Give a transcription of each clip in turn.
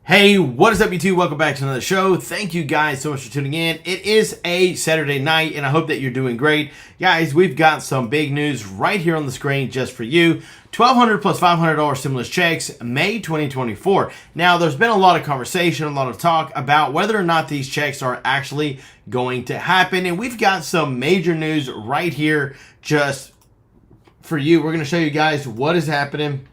Hey, what is up YouTube? Welcome back to another show. Thank you guys so much for tuning in. It is a Saturday night and I hope that you're doing great. Guys, we've got some big news right here on the screen just for you. $1,200 plus $500 stimulus checks, May 2024. Now, there's been a lot of conversation, a lot of talk about whether or not these checks are actually going to happen. And we've got some major news right here just for you. We're going to show you guys what is happening,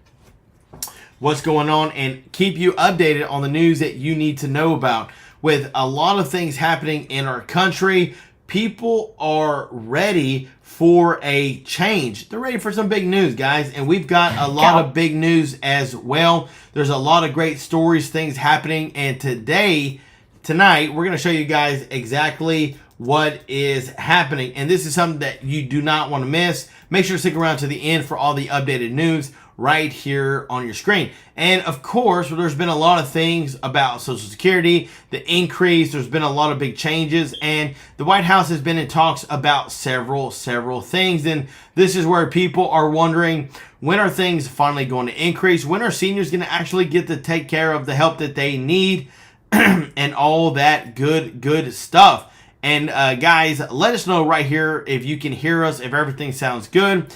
what's going on, and keep you updated on the news that you need to know about. With a lot of things happening in our country, people are ready for a change. They're ready for some big news, guys, and we've got a lot of big news as well. There's a lot of great stories, things happening, and tonight, we're going to show you guys exactly what is happening, and this is something that you do not want to miss. Make sure to stick around to the end for all the updated news right here on your screen. And of course, there's been a lot of things about Social Security, the increase. There's been a lot of big changes, and the White House has been in talks about several things. And this is where people are wondering, when are things finally going to increase? When are seniors going to actually get to take care of the help that they need and all that good stuff? And guys, let us know right here if you can hear us, if everything sounds good.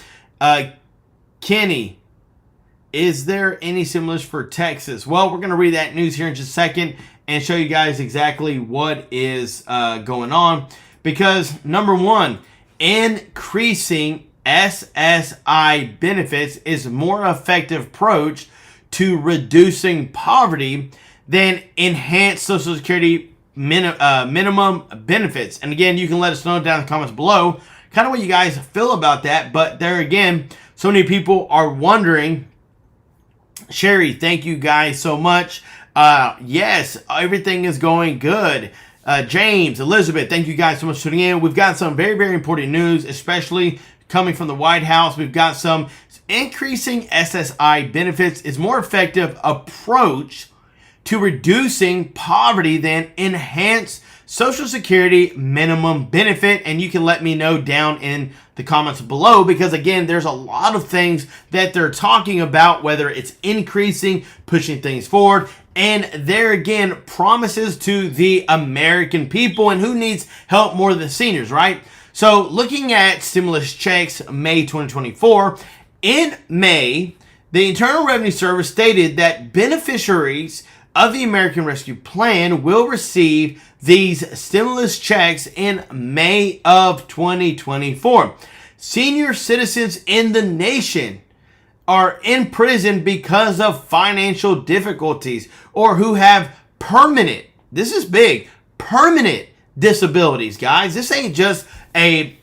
Kenny, is there any stimulus for Texas? Well, we're going to read that news here in just a second and show you guys exactly what is going on. Because number one, increasing SSI benefits is a more effective approach to reducing poverty than enhanced Social Security minimum benefits. And again, you can let us know down in the comments below kind of what you guys feel about that. But there again, so many people are wondering. Sherry, thank you guys so much. Yes, everything is going good. James, Elizabeth, thank you guys so much for tuning in. We've got some very important news, especially coming from the White House. We've got some increasing SSI benefits is more effective approach to reducing poverty than enhanced Social Security minimum benefit. And you can let me know down in the comments below, because again, there's a lot of things that they're talking about, whether it's increasing, pushing things forward, and there again, promises to the American people, and who needs help more than seniors, right? So looking at stimulus checks, May 2024, in May, the Internal Revenue Service stated that beneficiaries of the American Rescue Plan will receive these stimulus checks in May of 2024. Senior citizens in the nation are in prison because of financial difficulties or who have permanent, this is big, permanent disabilities, guys. This ain't just a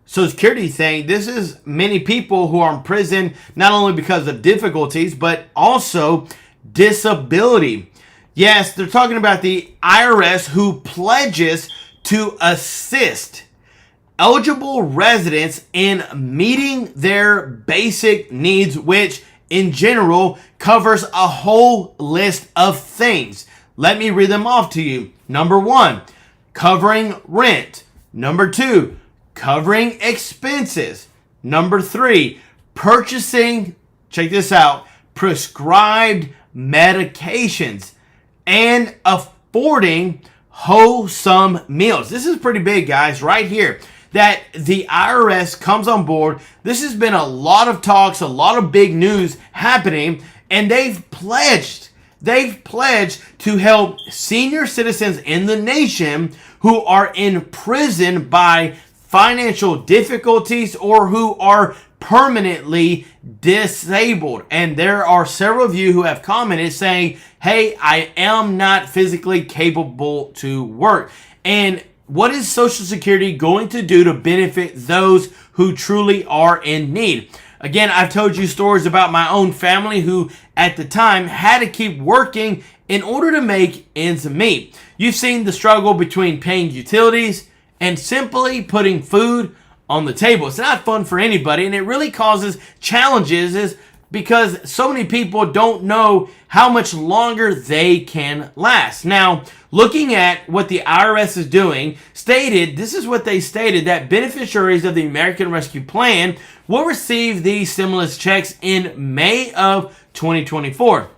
Social Security thing. This is many people who are in prison not only because of difficulties, but also disability. Yes, they're talking about the IRS who pledges to assist eligible residents in meeting their basic needs, which in general covers a whole list of things. Let me read them off to you. Number one, covering rent. Number two, covering expenses. Number three, purchasing, check this out, prescribed medications and affording wholesome meals. This is pretty big, guys, right here, that the IRS comes on board. This has been a lot of talks, a lot of big news happening, and they've pledged to help senior citizens in the nation who are in prison by financial difficulties or who are permanently disabled. And there are several of you who have commented saying, hey, I am not physically capable to work. And what is Social Security going to do to benefit those who truly are in need? Again, I've told you stories about my own family who at the time had to keep working in order to make ends meet. You've seen the struggle between paying utilities and simply putting food on the table. It's not fun for anybody, and it really causes challenges because so many people don't know how much longer they can last. Now, looking at what the IRS is doing, this is what they stated, that beneficiaries of the American Rescue Plan will receive these stimulus checks in May of 2024.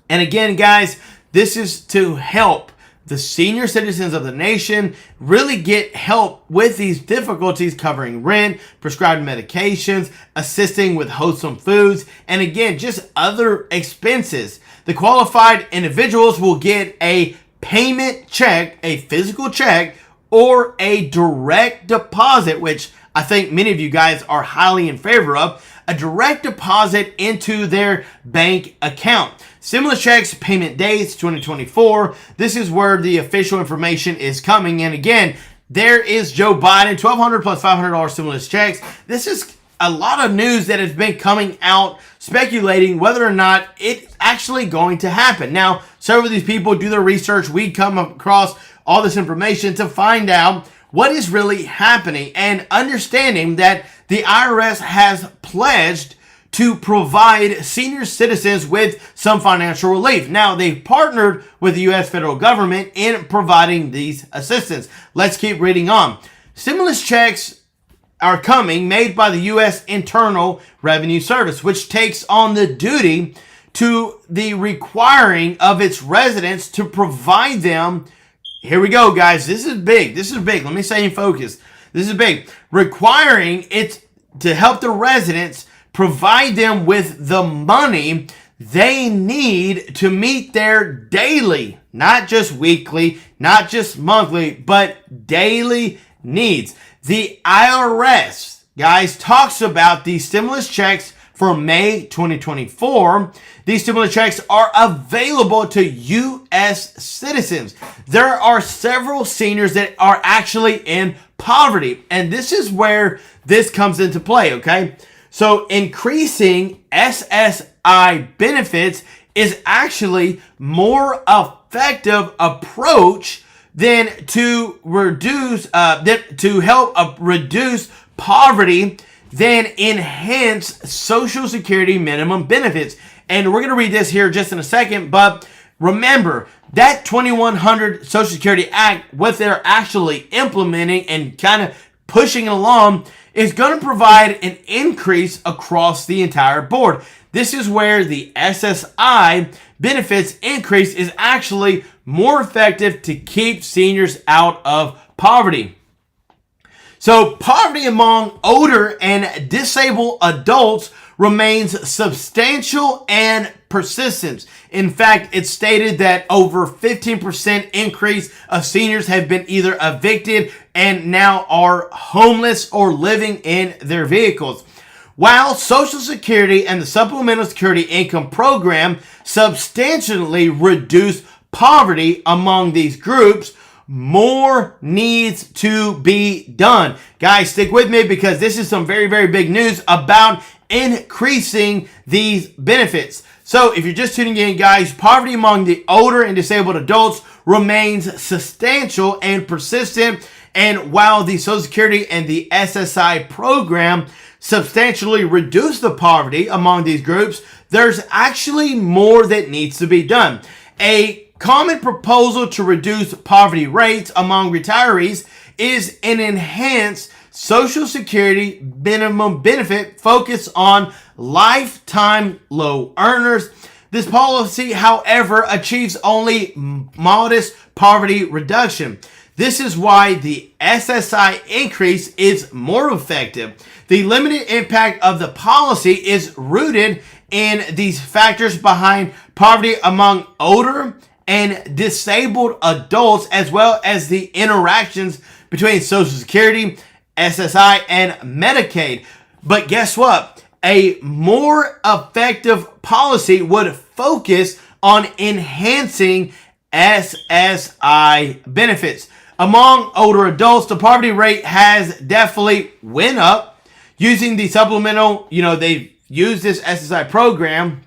And again, guys, this is to help the senior citizens of the nation really get help with these difficulties, covering rent, prescribed medications, assisting with wholesome foods, and again, just other expenses. The qualified individuals will get a payment check, a physical check, or a direct deposit, which I think many of you guys are highly in favor of, a direct deposit into their bank account. Stimulus checks, payment dates, 2024. This is where the official information is coming. And again, there is Joe Biden, $1,200 plus $500 stimulus checks. This is a lot of news that has been coming out speculating whether or not it's actually going to happen. Now, several of these people do their research. We come across all this information to find out what is really happening and understanding that the IRS has pledged to provide senior citizens with some financial relief. Now, they've partnered with the U.S. federal government in providing these assistance. Let's keep reading on. Stimulus checks are coming, made by the U.S. Internal Revenue Service, which takes on the duty to the requiring of its residents to provide them. Here we go, guys. This is big. This is big. Let me stay in focus. This is big. Requiring it to help the residents provide them with the money they need to meet their daily, not just weekly, not just monthly, but daily needs. The IRS, guys, talks about these stimulus checks for May 2024. These stimulus checks are available to U.S. citizens. There are several seniors that are actually in poverty, and this is where this comes into play, okay? So increasing SSI benefits is actually more effective approach than to help reduce poverty than enhance Social Security minimum benefits. And we're going to read this here just in a second, but remember that 2100 Social Security Act, what they're actually implementing and kind of pushing it along, is going to provide an increase across the entire board. This is where the SSI benefits increase is actually more effective to keep seniors out of poverty. So poverty among older and disabled adults remains substantial and persistent. In fact, it's stated that over 15% increase of seniors have been either evicted and now are homeless or living in their vehicles. While Social Security and the Supplemental Security Income Program substantially reduce poverty among these groups, more needs to be done. Guys, stick with me because this is some very, very big news about increasing these benefits. So if you're just tuning in, guys, poverty among the older and disabled adults remains substantial and persistent. And while the Social Security and the SSI program substantially reduce the poverty among these groups, there's actually more that needs to be done. A common proposal to reduce poverty rates among retirees is an enhanced Social Security minimum benefit focused on lifetime low earners. This policy, however, achieves only modest poverty reduction. This is why the SSI increase is more effective. The limited impact of the policy is rooted in these factors behind poverty among older and disabled adults, as well as the interactions between Social Security, SSI, and Medicaid. But guess what? A more effective policy would focus on enhancing SSI benefits. Among older adults, the poverty rate has definitely went up. Using the supplemental, they've used this SSI program,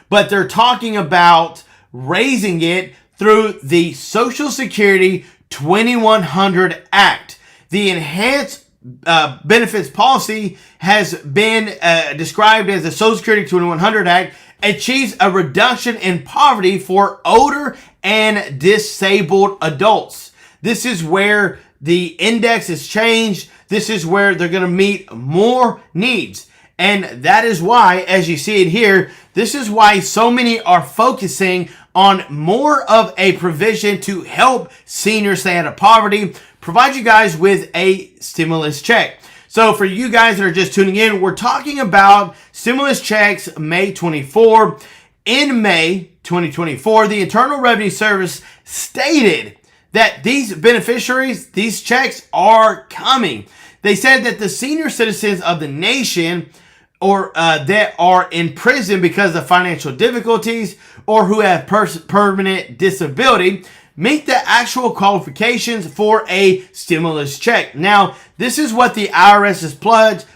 but they're talking about raising it through the Social Security 2100 Act. The enhanced benefits policy has been described as the Social Security 2100 Act achieves a reduction in poverty for older and disabled adults. This is where the index is changed. This is where they're going to meet more needs. And that is why, as you see it here, this is why so many are focusing on more of a provision to help seniors stay out of poverty, provide you guys with a stimulus check. So for you guys that are just tuning in, we're talking about stimulus checks May 24. In May 2024, the Internal Revenue Service stated that these beneficiaries, these checks are coming. They said that the senior citizens of the nation or that are in prison because of financial difficulties or who have permanent disability meet the actual qualifications for a stimulus check. Now, this is what the IRS has pledged,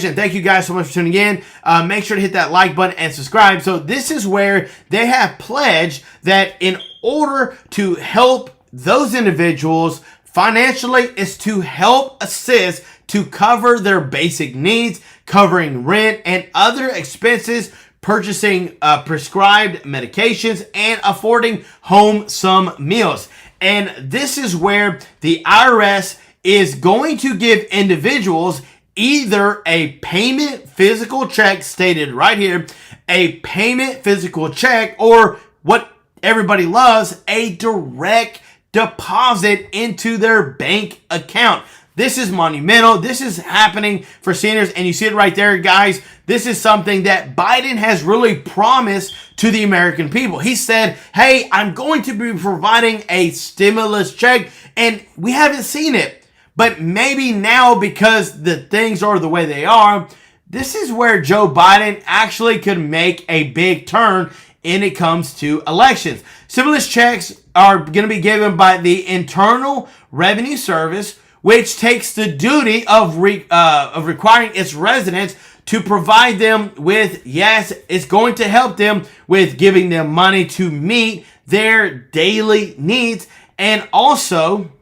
and thank you guys so much for tuning in. Make sure to hit that like button and subscribe. So this is where they have pledged that in order to help those individuals financially is to help assist to cover their basic needs, covering rent and other expenses, purchasing prescribed medications, and affording home some meals. And this is where the IRS is going to give individuals either a payment physical check, stated right here, a payment physical check, or what everybody loves, a direct deposit into their bank account. This is monumental. This is happening for seniors, and you see it right there, guys. This is something that Biden has really promised to the American people. He said, hey, I'm going to be providing a stimulus check, and we haven't seen it. But maybe now, because the things are the way they are, this is where Joe Biden actually could make a big turn when it comes to elections. Stimulus checks are going to be given by the Internal Revenue Service, which takes the duty of requiring its residents to provide them with, yes, it's going to help them with giving them money to meet their daily needs. And also,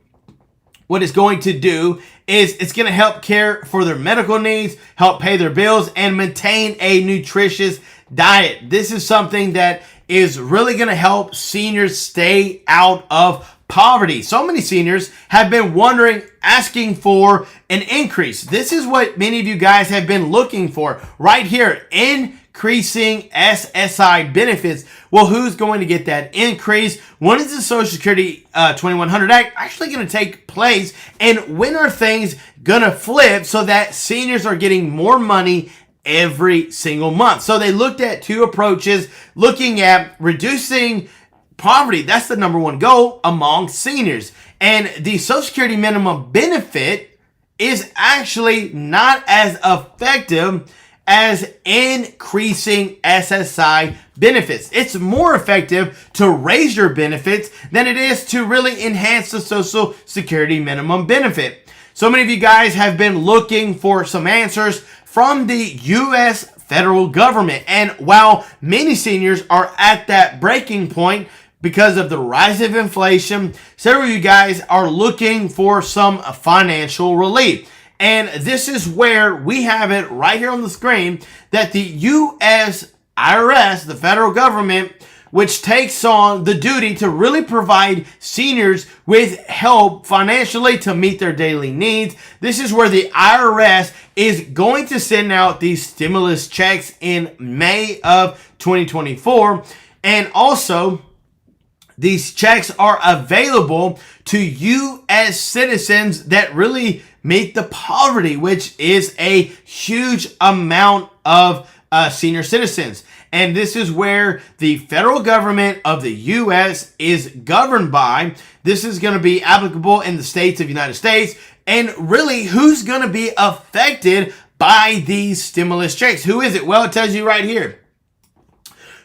what it's going to do is it's going to help care for their medical needs, help pay their bills, and maintain a nutritious diet. This is something that is really going to help seniors stay out of poverty. So many seniors have been wondering, asking for an increase. This is what many of you guys have been looking for right here, increasing SSI benefits. Well, who's going to get that increase? When is the Social Security 2100 Act actually going to take place? And when are things going to flip so that seniors are getting more money every single month? So they looked at two approaches, looking at reducing poverty. That's the number one goal among seniors. And the Social Security minimum benefit is actually not as effective as increasing SSI benefits. It's more effective to raise your benefits than it is to really enhance the Social Security minimum benefit. So many of you guys have been looking for some answers from the U.S. federal government. And while many seniors are at that breaking point because of the rise of inflation, several of you guys are looking for some financial relief. And this is where we have it right here on the screen, that the U.S. IRS, the federal government, which takes on the duty to really provide seniors with help financially to meet their daily needs. This is where the IRS is going to send out these stimulus checks in May of 2024. And also, these checks are available to U.S. citizens that really meet the poverty, which is a huge amount of senior citizens. And this is where the federal government of the U.S. is governed by. This is going to be applicable in the states of the United States. And really, who's going to be affected by these stimulus checks? Who is it? Well, it tells you right here.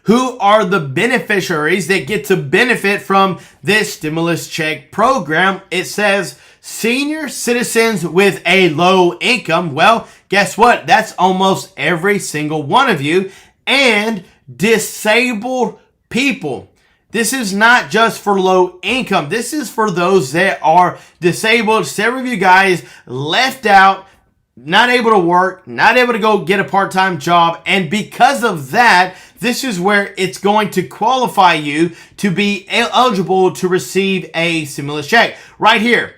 Who are the beneficiaries that get to benefit from this stimulus check program? It says senior citizens with a low income. Well, guess what? That's almost every single one of you. And disabled people. This is not just for low income. This is for those that are disabled. Several of you guys left out, not able to work, not able to go get a part-time job. And because of that, this is where it's going to qualify you to be eligible to receive a stimulus check. Right here.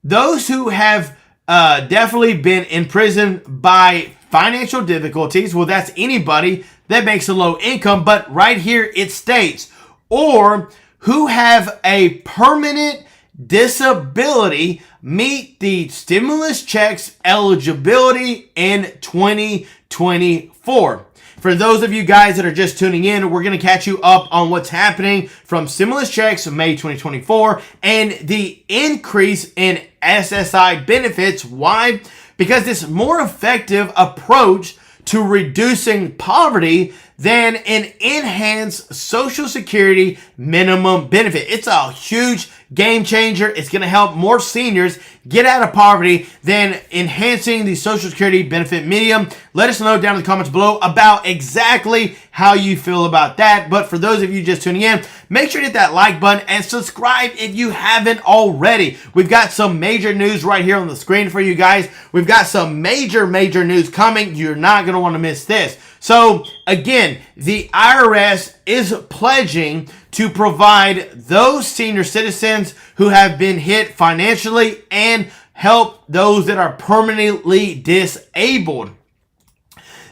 Those who have definitely been in prison by financial difficulties. Well, that's anybody that makes a low income, but right here it states, or who have a permanent disability meet the stimulus checks eligibility in 2024. For those of you guys that are just tuning in, we're going to catch you up on what's happening from stimulus checks of May 2024 and the increase in SSI benefits. Why? Because this more effective approach to reducing poverty than an enhanced Social Security minimum benefit. It's a huge game changer. It's going to help more seniors get out of poverty than enhancing the Social Security benefit medium. Let us know down in the comments below about exactly how you feel about that. But for those of you just tuning in, make sure to hit that like button and subscribe if you haven't already. We've got some major news right here on the screen for you guys. We've got some major news coming. You're not going to want to miss this. So again, the IRS is pledging to provide those senior citizens who have been hit financially and help those that are permanently disabled.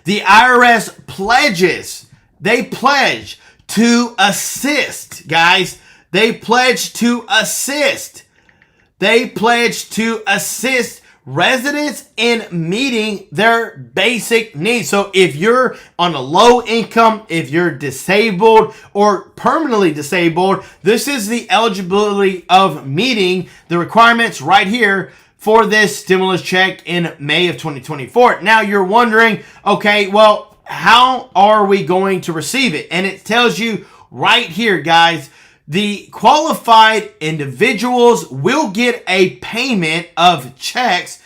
The IRS pledges, they pledge to assist, guys. They pledge to assist. They pledge to assist residents in meeting their basic needs. So if you're on a low income, if you're disabled or permanently disabled, this is the eligibility of meeting the requirements right here for this stimulus check in May of 2024. Now you're wondering, okay, well, how are we going to receive it? And it tells you right here, guys. The qualified individuals will get a payment of checks,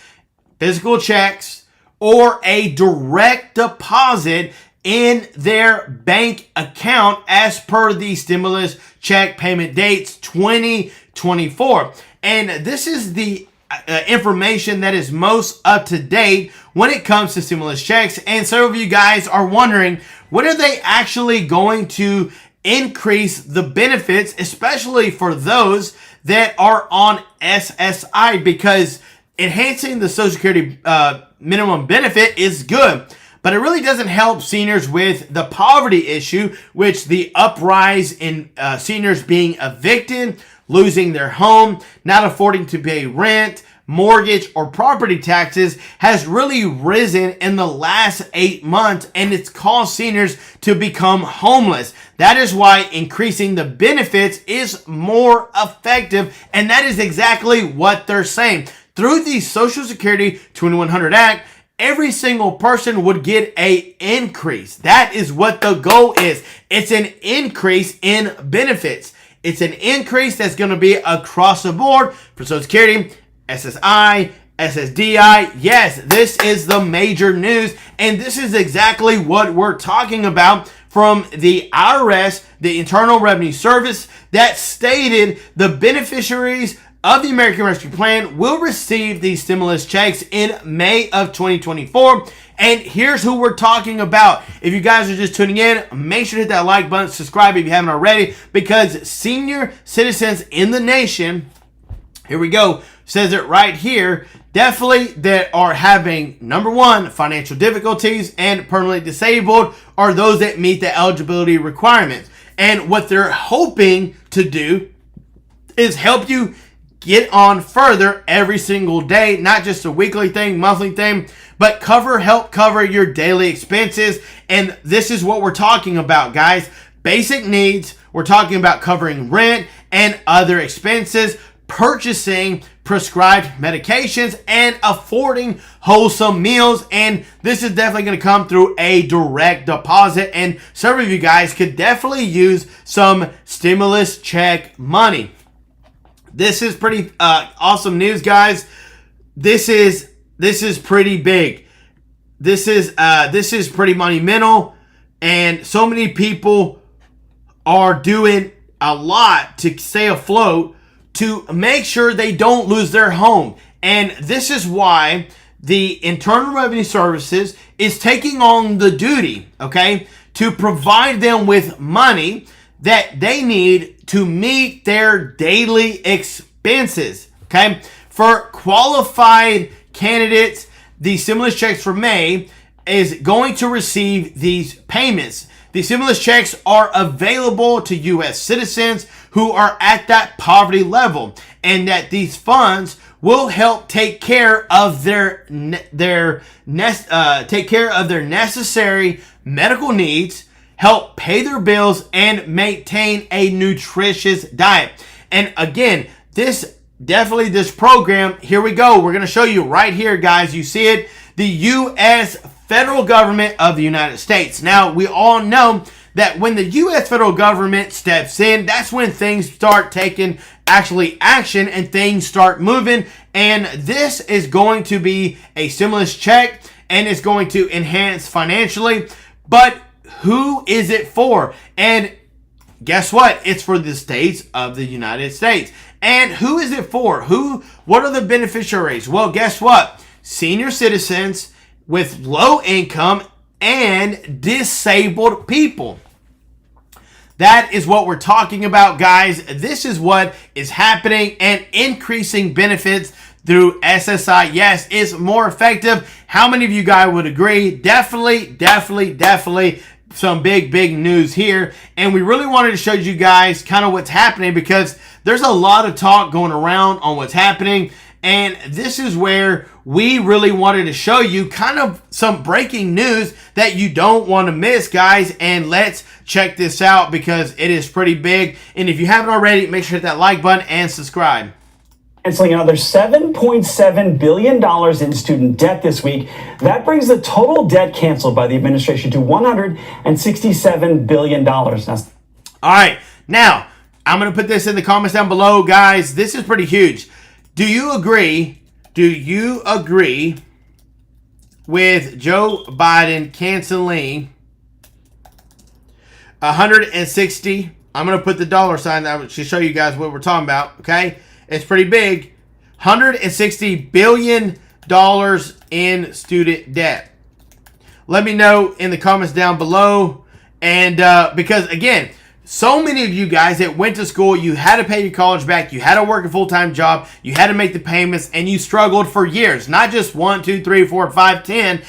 physical checks, or a direct deposit in their bank account as per the stimulus check payment dates 2024. And this is the information that is most up to date when it comes to stimulus checks. And some of you guys are wondering, when are they actually going to increase the benefits, especially for those that are on SSI? Because enhancing the Social Security minimum benefit is good, but it really doesn't help seniors with the poverty issue, which the uprise in seniors being evicted, losing their home, not affording to pay rent, mortgage, or property taxes has really risen in the last 8 months, and it's caused seniors to become homeless. That is why increasing the benefits is more effective, and that is exactly what they're saying. Through the Social Security 2100 Act, every single person would get an increase. That is what the goal is. It's an increase in benefits. It's an increase that's going to be across the board for Social Security, SSI, SSDI. Yes, this is the major news, and this is exactly what we're talking about from the IRS, the Internal Revenue Service, that stated the beneficiaries of the American Rescue Plan will receive these stimulus checks in May of 2024. And here's who we're talking about. If you guys are just tuning in, make sure to hit that like button, subscribe if you haven't already, because senior citizens in the nation, here we go, says it right here, definitely that are having, number one, financial difficulties and permanently disabled are those that meet the eligibility requirements. And what they're hoping to do is help you get on further every single day, not just a weekly thing, monthly thing, but help cover your daily expenses. And this is what we're talking about, guys. Basic needs. We're talking about covering rent and other expenses, purchasing prescribed medications, and affording wholesome meals. And this is definitely going to come through a direct deposit. And some of you guys could definitely use some stimulus check money. This is pretty awesome news, guys. This is pretty big. This is pretty monumental, and so many people are doing a lot to stay afloat to make sure they don't lose their home. And this is why the Internal Revenue Services is taking on the duty, okay, to provide them with money that they need to meet their daily expenses, okay? For qualified candidates, the stimulus checks for May is going to receive these payments. The stimulus checks are available to U.S. citizens who are at that poverty level, and that these funds will help take care of their necessary medical needs, help pay their bills, and maintain a nutritious diet. And again, this program, here we go. We're going to show you right here, guys. You see it, the U.S. federal government of the United States. Now, we all know that when the U.S. federal government steps in, that's when things start taking action and things start moving. And this is going to be a stimulus check, and it's going to enhance financially. But who is it for? And guess what? It's for the states of the United States. And who is it for? What are the beneficiaries? Well, guess what? Senior citizens with low income and disabled people. That is what we're talking about, guys. This is what is happening, and increasing benefits through SSI, yes, is more effective. How many of you guys would agree? Definitely some big news here. And we really wanted to show you guys kind of what's happening, because there's a lot of talk going around on what's happening. And this is where we really wanted to show you kind of some breaking news that you don't want to miss, guys. And let's check this out, because it is pretty big. And if you haven't already, make sure to hit that like button and subscribe. Canceling another $7.7 billion in student debt this week. That brings the total debt canceled by the administration to $167 billion. All right. Now, I'm going to put this in the comments down below, guys. This is pretty huge. Do you agree with Joe Biden canceling 160? I'm going to put the dollar sign out to show you guys what we're talking about, okay? It's pretty big. $160 billion in student debt. Let me know in the comments down below. And because, again, so many of you guys that went to school, you had to pay your college back, you had to work a full-time job, you had to make the payments, and you struggled for years. Not just 1, 2, 3, 4, 5, 10,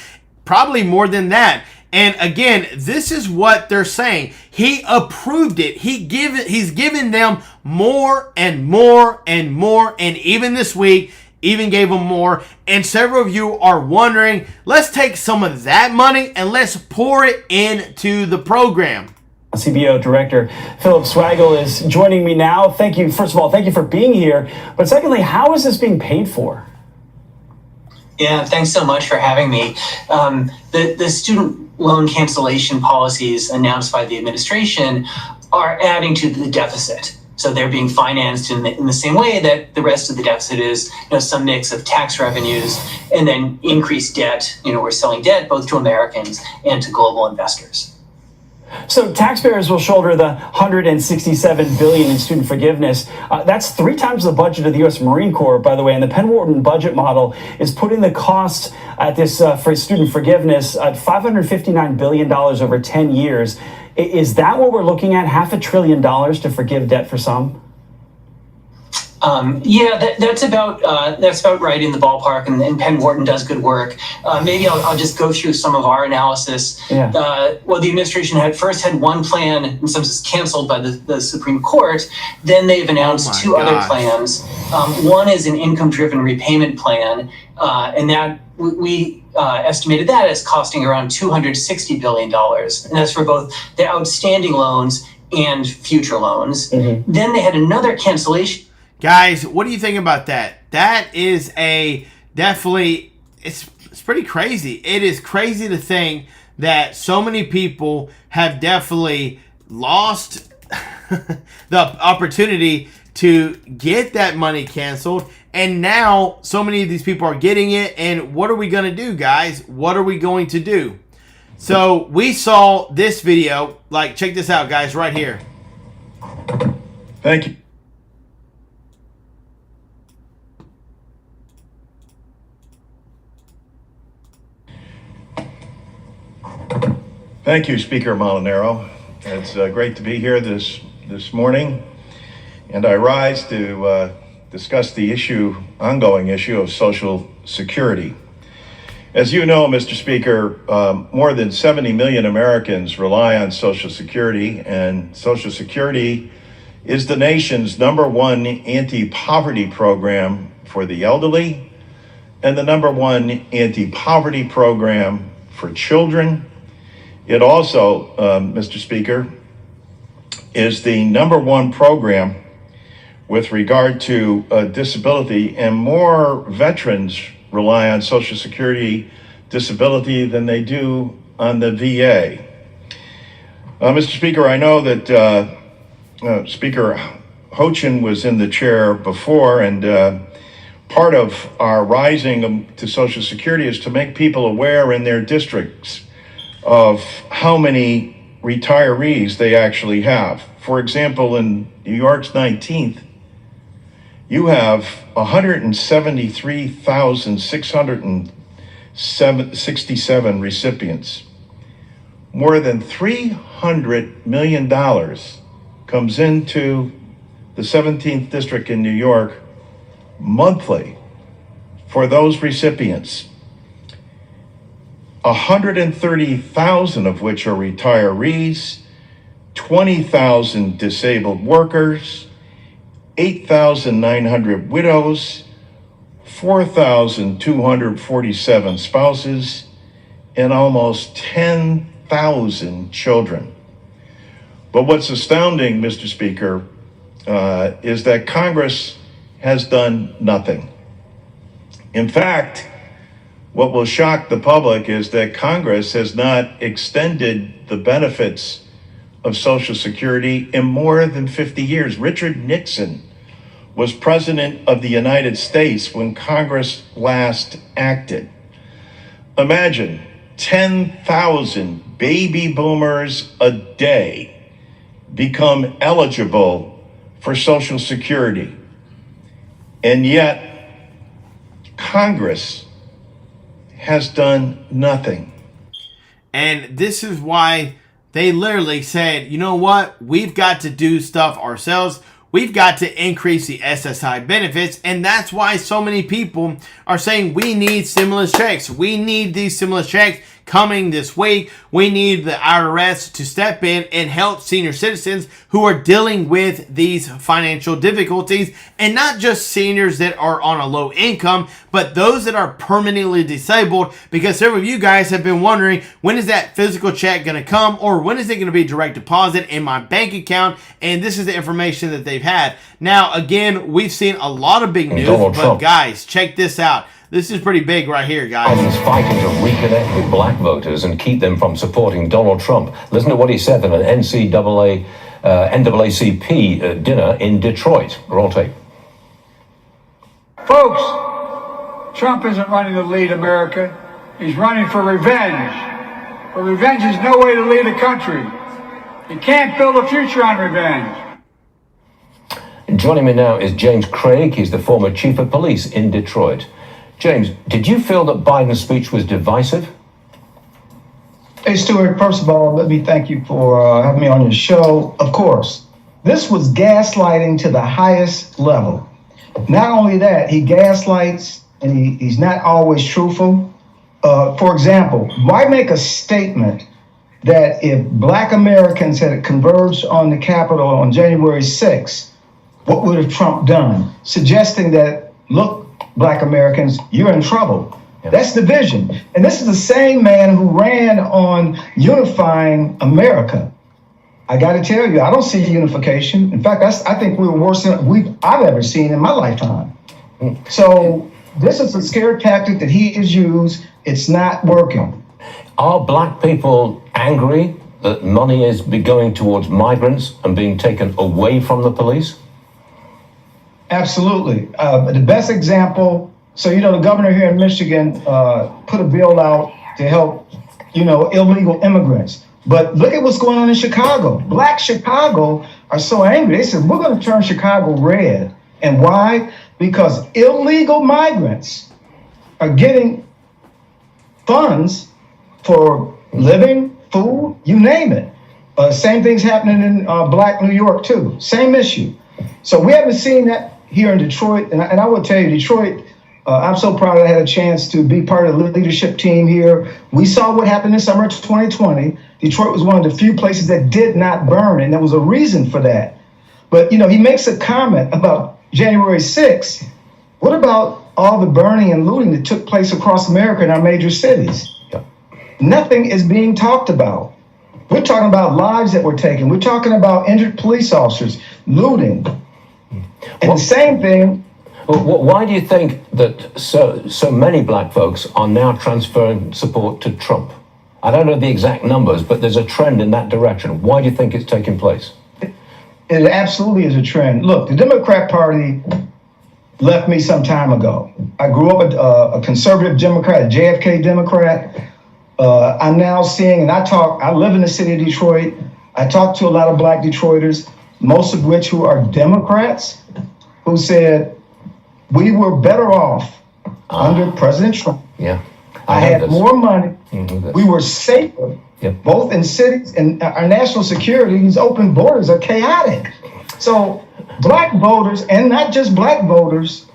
probably more than that. And again, this is what they're saying. He approved it. He's given them more and more and more. And even this week, even gave them more. And several of you are wondering, let's take some of that money and let's pour it into the program. CBO Director Philip Swagel is joining me now. Thank you. First of all, thank you for being here. But secondly, how is this being paid for? Yeah, thanks so much for having me. The student loan cancellation policies announced by the administration are adding to the deficit. So they're being financed in the same way that the rest of the deficit is, some mix of tax revenues and then increased debt. We're selling debt both to Americans and to global investors. So taxpayers will shoulder the $167 billion in student forgiveness. That's 3 times the budget of the U.S. Marine Corps, by the way. And the Penn Wharton budget model is putting the cost at this for student forgiveness at $559 billion over 10 years. Is that what we're looking at? $500 billion to forgive debt for some? That's about right in the ballpark, and Penn Wharton does good work. Maybe I'll just go through some of our analysis. Yeah. The administration had one plan, in some sense canceled by the Supreme Court. Then they've announced two other plans. One is an income-driven repayment plan, and that we estimated that as costing around $260 billion, and that's for both the outstanding loans and future loans. Mm-hmm. Then they had another cancellation. Guys, what do you think about that? That is definitely, it's pretty crazy. It is crazy to think that so many people have definitely lost the opportunity to get that money canceled. And now so many of these people are getting it. And what are we going to do, guys? What are we going to do? So we saw this video. Check this out, guys, right here. Thank you. Thank you, Speaker Molinaro. It's great to be here this morning, and I rise to discuss the ongoing issue of Social Security. As you know, Mr. Speaker, more than 70 million Americans rely on Social Security, and Social Security is the nation's #1 anti-poverty program for the elderly and the #1 anti-poverty program for children. It also, Mr. Speaker, is the #1 program with regard to disability, and more veterans rely on Social Security disability than they do on the VA. Mr. Speaker, I know that Speaker Hochen was in the chair before, and part of our rising to Social Security is to make people aware in their districts of how many retirees they actually have. For example, in New York's 19th, you have 173,667 recipients. More than $300 million comes into the 17th district in New York monthly for those recipients. 130,000 of which are retirees, 20,000 disabled workers, 8,900 widows, 4,247 spouses, and almost 10,000 children. But what's astounding, Mr. Speaker, is that Congress has done nothing. In fact, what will shock the public is that Congress has not extended the benefits of Social Security in more than 50 years. Richard Nixon was President of the United States when Congress last acted. Imagine 10,000 baby boomers a day become eligible for Social Security. And yet, Congress has done nothing. And this is why they literally said, you know what? We've got to do stuff ourselves. We've got to increase the SSI benefits. And that's why so many people are saying we need stimulus checks. We need these stimulus checks coming this week. We need the IRS to step in and help senior citizens who are dealing with these financial difficulties, and not just seniors that are on a low income, but those that are permanently disabled, because several of you guys have been wondering, when is that physical check going to come, or when is it going to be direct deposit in my bank account? And this is the information that they've had. Now, again, we've seen a lot of big news, but guys, check this out. This is pretty big right here, guys. Biden's fighting to reconnect with black voters and keep them from supporting Donald Trump. Listen to what he said at an NAACP dinner in Detroit. Roll tape. Folks, Trump isn't running to lead America. He's running for revenge. But revenge is no way to lead a country. You can't build a future on revenge. Joining me now is James Craig. He's the former chief of police in Detroit. James, did you feel that Biden's speech was divisive? Hey, Stuart, first of all, let me thank you for having me on your show. Of course, this was gaslighting to the highest level. Not only that, he gaslights and he's not always truthful. For example, why make a statement that if black Americans had converged on the Capitol on January 6th, what would have Trump done? Suggesting that, look, black Americans, you're in trouble. Yep. That's division. And this is the same man who ran on unifying America. I got to tell you, I don't see unification. In fact, I think we were worse than I've ever seen in my lifetime. So this is a scare tactic that he has used. It's not working. Are black people angry that money is going towards migrants and being taken away from the police? Absolutely. The best example, so, the governor here in Michigan put a bill out to help, illegal immigrants. But look at what's going on in Chicago. Black Chicago are so angry. They said, we're going to turn Chicago red. And why? Because illegal migrants are getting funds for living, food, you name it. Same thing's happening in Black New York, too. Same issue. So we haven't seen that here in Detroit. And I will tell you, Detroit I'm so proud I had a chance to be part of the leadership team here. We saw what happened in summer 2020. Detroit was one of the few places that did not burn, and there was a reason for that. But, he makes a comment about January 6th. What about all the burning and looting that took place across America in our major cities? Yeah. Nothing is being talked about. We're talking about lives that were taken. We're talking about injured police officers, looting. And the same thing. Well, why do you think that so many black folks are now transferring support to Trump? I don't know the exact numbers, but there's a trend in that direction. Why do you think it's taking place? It absolutely is a trend. Look, the Democrat Party left me some time ago. I grew up a conservative Democrat, a JFK Democrat. I'm now seeing, and I live in the city of Detroit. I talk to a lot of black Detroiters, most of which who are Democrats, who said, we were better off under President Trump. Yeah. I had more money. We were safer, both in cities and our national security. These open borders are chaotic. So black voters, and not just black voters,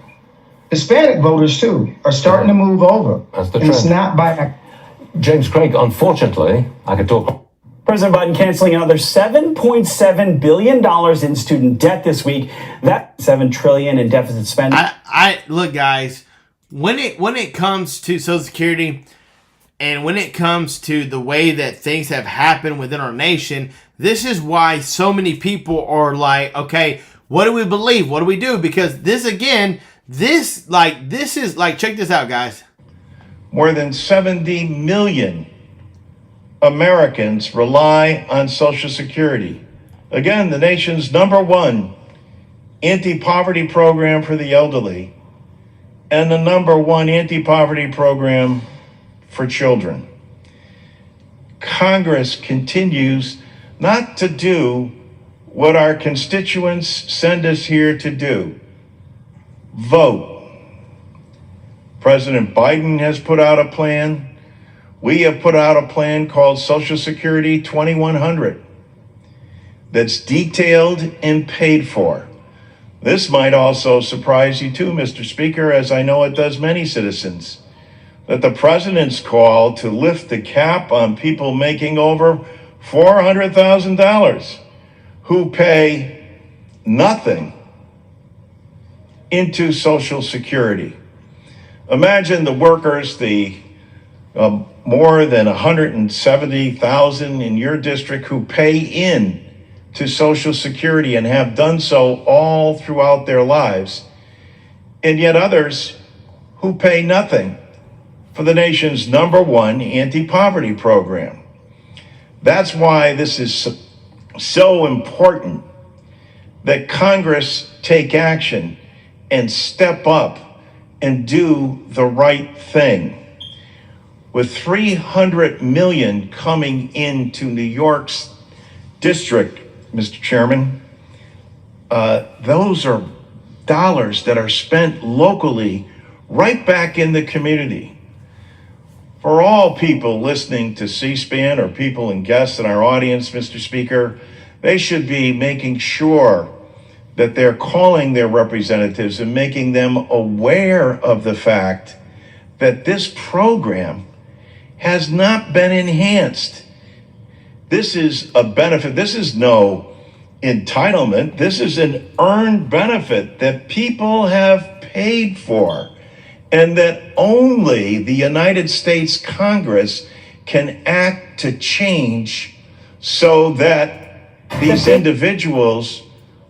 Hispanic voters too, are starting to move over. That's the and it's trend. not by James Craig, unfortunately, I could talk. President Biden canceling another $7.7 billion in student debt this week. That's $7 trillion in deficit spending. I look, guys, when it comes to Social Security and when it comes to the way that things have happened within our nation, this is why so many people are like, okay, what do we believe? What do we do? Because this is like, check this out, guys. More than 70 million Americans rely on Social Security. Again, the nation's #1 anti-poverty program for the elderly and the #1 anti-poverty program for children. Congress continues not to do what our constituents send us here to do: vote. President Biden has put out a plan. We have put out a plan called Social Security 2100 that's detailed and paid for. This might also surprise you too, Mr. Speaker, as I know it does many citizens, that the president's call to lift the cap on people making over $400,000 who pay nothing into Social Security. Imagine the workers, the more than 170,000 in your district who pay in to Social Security and have done so all throughout their lives, and yet others who pay nothing for the nation's #1 anti-poverty program. That's why this is so important that Congress take action and step up and do the right thing. With $300 million coming into New York's district, Mr. Chairman, those are dollars that are spent locally right back in the community. For all people listening to C-SPAN or people and guests in our audience, Mr. Speaker, they should be making sure that they're calling their representatives and making them aware of the fact that this program has not been enhanced. This is a benefit. This is no entitlement. This is an earned benefit that people have paid for, and that only the United States Congress can act to change so that these individuals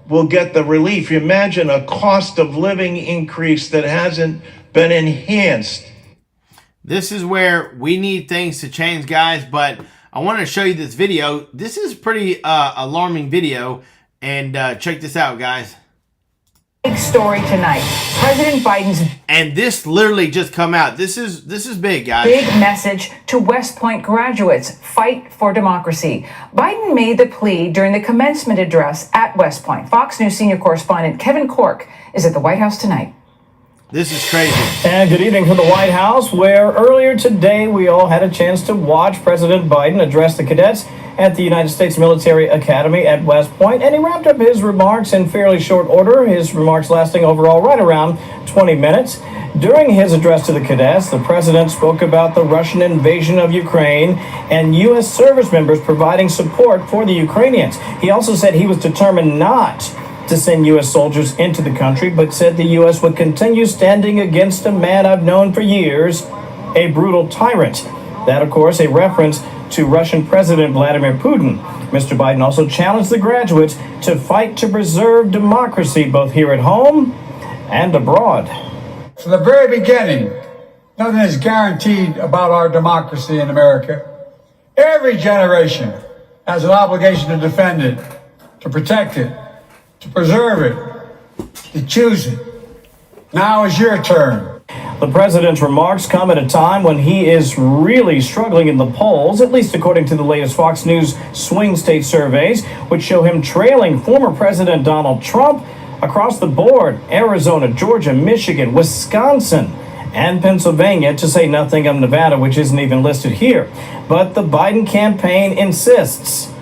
will get the relief. Imagine a cost of living increase that hasn't been enhanced. This is where we need things to change, guys, but I want to show you this video. This is pretty alarming video, and check this out, guys. Big story tonight. President Biden's And this literally just come out. This is big, guys. big message to West Point graduates: fight for democracy. Biden made the plea during the commencement address at West Point. Fox News senior correspondent Kevin Corke is at the White House tonight. This is crazy. And good evening from the White House, where earlier today we all had a chance to watch President Biden address the cadets at the United States Military Academy at West Point, and he wrapped up his remarks in fairly short order, his remarks lasting overall right around 20 minutes. During his address to the cadets, the president spoke about the Russian invasion of Ukraine and U.S. service members providing support for the Ukrainians. He also said he was determined not to send U.S. soldiers into the country, but said the U.S. would continue standing against a man I've known for years, a brutal tyrant. That, of course, a reference to Russian President Vladimir Putin. Mr. Biden also challenged the graduates to fight to preserve democracy both here at home and abroad. From the very beginning, nothing is guaranteed about our democracy in America. Every generation has an obligation to defend it, to protect it, to preserve it, to choose it. Now is your turn. The president's remarks come at a time when he is really struggling in the polls, at least according to the latest Fox News swing state surveys, which show him trailing former President Donald Trump across the board: Arizona, Georgia, Michigan, Wisconsin, and Pennsylvania, to say nothing of Nevada, which isn't even listed here. But the Biden campaign insists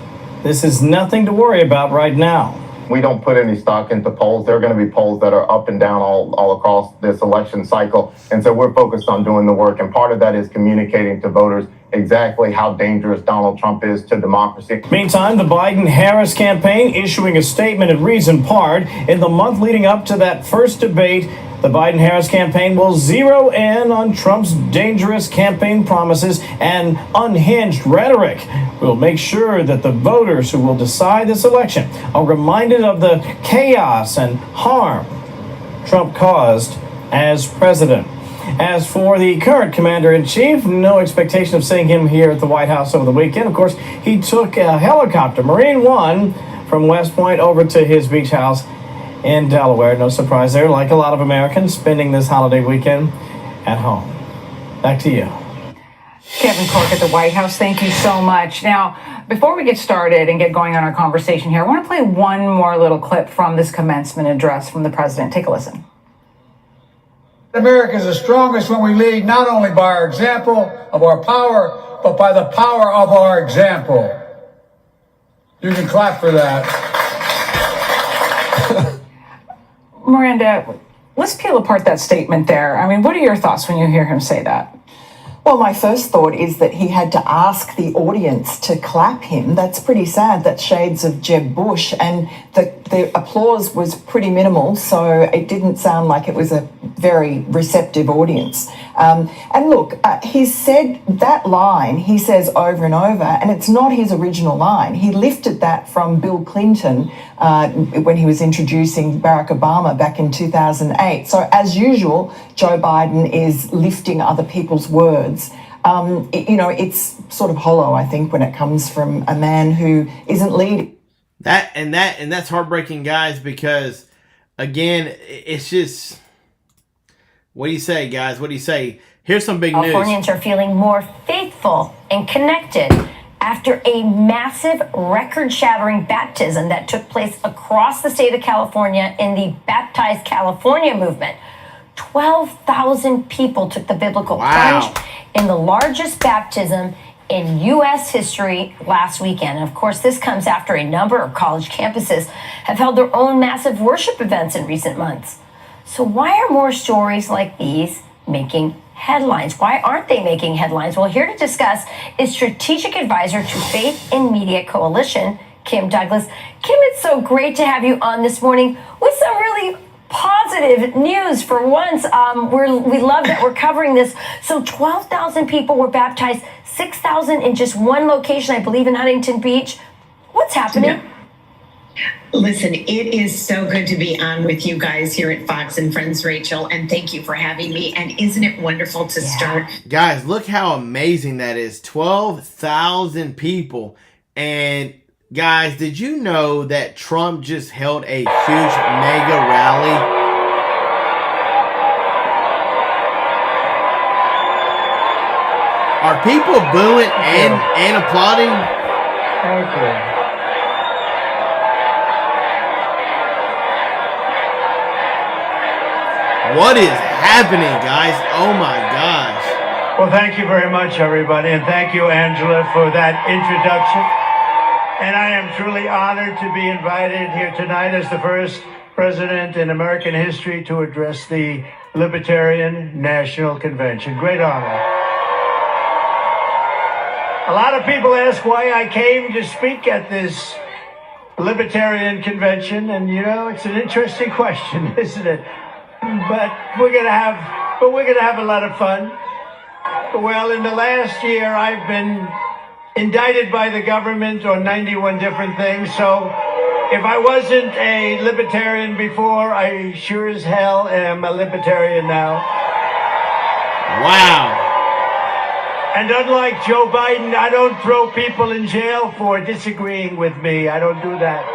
this is nothing to worry about right now. We don't put any stock into polls. There are going to be polls that are up and down all across this election cycle. And so we're focused on doing the work. And part of that is communicating to voters exactly how dangerous Donald Trump is to democracy. Meantime, the Biden-Harris campaign issuing a statement it reads in part, in the month leading up to that first debate, the Biden-Harris campaign will zero in on Trump's dangerous campaign promises and unhinged rhetoric. We'll make sure that the voters who will decide this election are reminded of the chaos and harm Trump caused as president. As for the current commander-in-chief, no expectation of seeing him here at the White House over the weekend. Of course, he took a helicopter, Marine One, from West Point over to his beach house in Delaware. No surprise there, like a lot of Americans spending this holiday weekend at home. Back to you. Kevin Corke at the White House, thank you so much. Now, before we get started and get going on our conversation here, I want to play one more little clip from this commencement address from the president. Take a listen. America is the strongest when we lead not only by our example of our power, but by the power of our example. You can clap for that. Miranda, let's peel apart that statement there. I mean, what are your thoughts when you hear him say that? Well, my first thought is that he had to ask the audience to clap him. That's pretty sad. That's shades of Jeb Bush. And the applause was pretty minimal, so it didn't sound like it was a very receptive audience. And look, he said that line, he says over and over, and it's not his original line. He lifted that from Bill Clinton when he was introducing Barack Obama back in 2008. So as usual, Joe Biden is lifting other people's words. It's sort of hollow, I think, when it comes from a man who isn't leading. That's heartbreaking, guys, because again, it's just, what do you say, guys? What do you say? Here's some big news. Californians are feeling more faithful and connected after a massive record-shattering baptism that took place across the state of California in the Baptize California movement. 12,000 people took the biblical plunge in the largest baptism in U.S. history last weekend. And of course, this comes after a number of college campuses have held their own massive worship events in recent months. So why are more stories like these making headlines? Why aren't they making headlines? Well, here to discuss is strategic advisor to Faith in Media Coalition, Kim Douglas. Kim, it's so great to have you on this morning with some really positive news for once. We love that we're covering this. So 12,000 people were baptized, 6,000 in just one location, I believe in Huntington Beach. What's happening? Yeah. Listen, it is so good to be on with you guys here at Fox and Friends, Rachel, and thank you for having me. And isn't it wonderful to start? Guys, look how amazing that is. 12,000 people. And guys, did you know that Trump just held a huge mega rally? Are people booing and applauding? Thank you. What is happening, guys? Oh my gosh. Well, thank you very much, everybody. And thank you, Angela, for that introduction. And I am truly honored to be invited here tonight as the first president in American history to address the Libertarian National Convention. Great honor. A lot of people ask why I came to speak at this Libertarian Convention, and you know, it's an interesting question, isn't it? But we're gonna have a lot of fun. Well, in the last year, I've been indicted by the government on 91 different things, so if I wasn't a libertarian before, I sure as hell am a libertarian now. Wow. And unlike Joe Biden, I don't throw people in jail for disagreeing with me. I don't do that.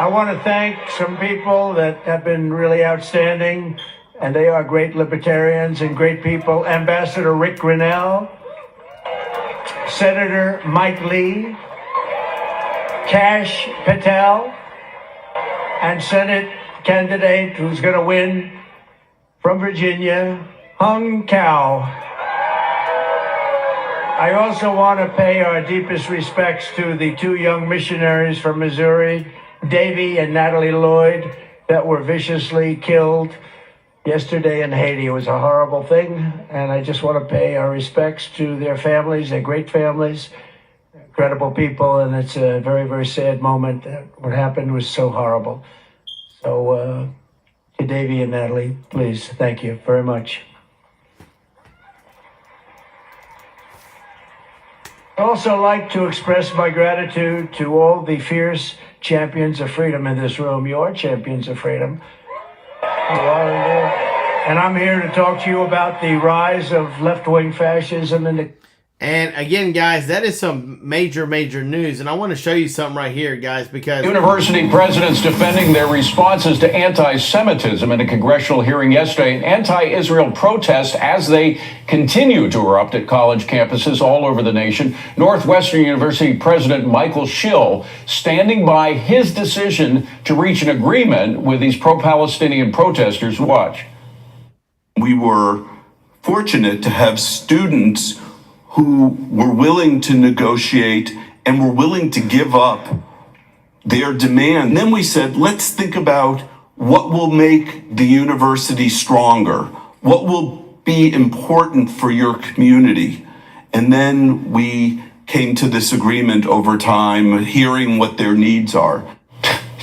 I want to thank some people that have been really outstanding, and they are great libertarians and great people. Ambassador Rick Grinnell, Senator Mike Lee, Kash Patel, and Senate candidate who's going to win from Virginia, Hung Cao. I also want to pay our deepest respects to the two young missionaries from Missouri, Davy and Natalie Lloyd, that were viciously killed yesterday in Haiti. It was a horrible thing, and I just want to pay our respects to their families. They're great families, incredible people, and it's a very, very sad moment. What happened was so horrible. So, to Davy and Natalie, please, thank you very much. I'd also like to express my gratitude to all the fierce champions of freedom in this room. You are champions of freedom. You are indeed. And I'm here to talk to you about the rise of left-wing fascism in the... And again, guys, that is some major news. And I want to show you something right here, guys, because... University presidents defending their responses to anti-Semitism in a congressional hearing yesterday. An anti-Israel protest as they continue to erupt at college campuses all over the nation. Northwestern University President Michael Schill standing by his decision to reach an agreement with these pro-Palestinian protesters. Watch. We were fortunate to have students who were willing to negotiate and were willing to give up their demand. And then we said, let's think about what will make the university stronger, what will be important for your community. And then we came to this agreement over time, hearing what their needs are.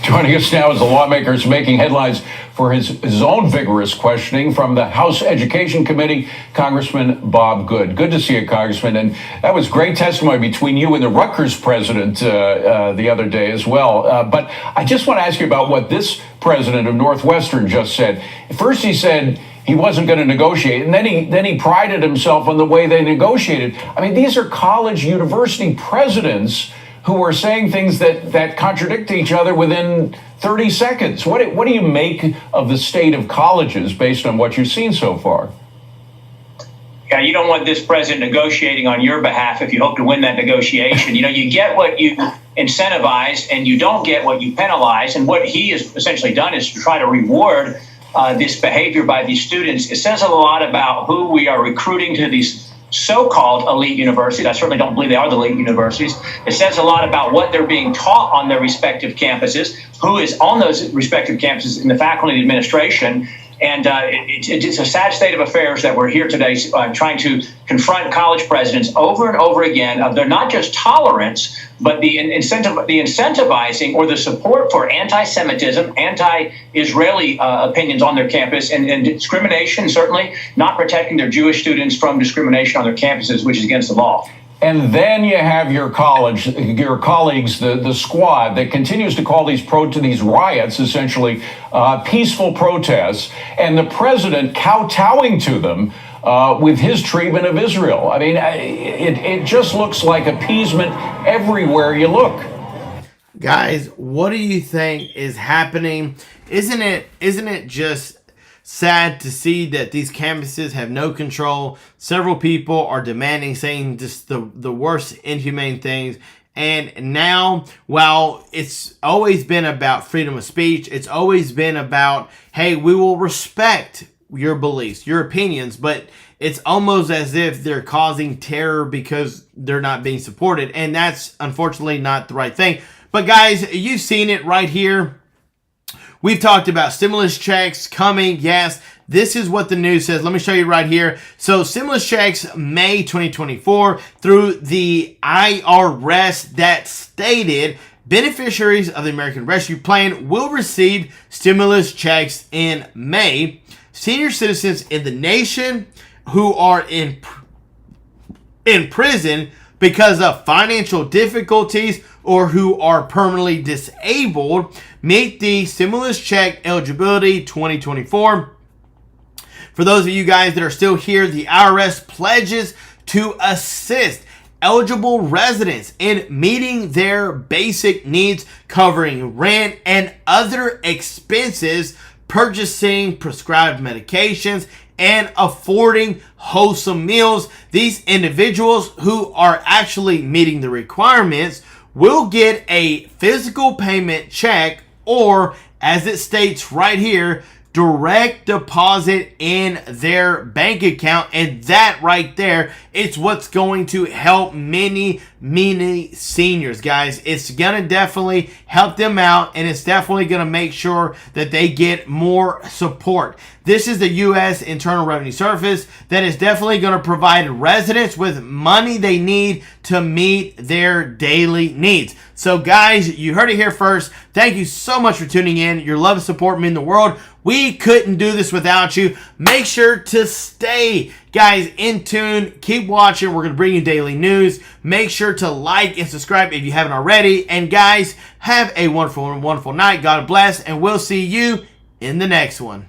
Joining us now is the lawmaker making headlines for his own vigorous questioning from the House Education Committee, Congressman Bob Good. Good to see you, Congressman. And that was great testimony between you and the Rutgers president the other day as well. But I just want to ask you about what this president of Northwestern just said. First, he said he wasn't going to negotiate, and then he prided himself on the way they negotiated. I mean, these are college university presidents who are saying things that contradict each other within 30 seconds. What do you make of the state of colleges based on what you've seen so far? Yeah, you don't want this president negotiating on your behalf if you hope to win that negotiation. You know, you get what you incentivize and you don't get what you penalize. And what he has essentially done is to try to reward this behavior by these students. It says a lot about who we are recruiting to these so-called elite universities. I certainly don't believe they are the elite universities. It says a lot about what they're being taught on their respective campuses, who is on those respective campuses in the faculty and administration. And it's a sad state of affairs that we're here today trying to confront college presidents over and over again of their not just tolerance, but the incentivizing or the support for anti-Semitism, anti-Israeli opinions on their campus, and discrimination, certainly not protecting their Jewish students from discrimination on their campuses, which is against the law. And then you have your colleagues, the squad that continues to call these riots essentially peaceful protests, and the president kowtowing to them with his treatment of Israel. I mean, it just looks like appeasement everywhere you look. Guys, what do you think is happening? Isn't it just sad to see that these campuses have no control? Several people are demanding, saying just the worst inhumane things. And now, while it's always been about freedom of speech, it's always been about, hey, we will respect your beliefs, your opinions, but it's almost as if they're causing terror because they're not being supported. And that's unfortunately not the right thing. But guys, you've seen it right here. We've talked about stimulus checks coming. Yes, this is what the news says. Let me show you right here. So stimulus checks May 2024 through the IRS that stated beneficiaries of the American Rescue Plan will receive stimulus checks in May. Senior citizens in the nation who are in prison because of financial difficulties or who are permanently disabled meet the stimulus check eligibility 2024. For those of you guys that are still here, the IRS pledges to assist eligible residents in meeting their basic needs, covering rent and other expenses, purchasing prescribed medications, and affording wholesome meals. These individuals who are actually meeting the requirements will get a physical payment check, or as it states right here, direct deposit in their bank account. And that right there, it's what's going to help many seniors, guys. It's gonna definitely help them out, and it's definitely gonna make sure that they get more support. This is the U.S. Internal Revenue Service that is definitely going to provide residents with money they need to meet their daily needs. So guys, you heard it here first. Thank you so much for tuning in. Your love and support mean the world. We couldn't do this without you. Make sure to stay, guys, in tune. Keep watching. We're going to bring you daily news. Make sure to like and subscribe if you haven't already. And guys, have a wonderful night. God bless, and we'll see you in the next one.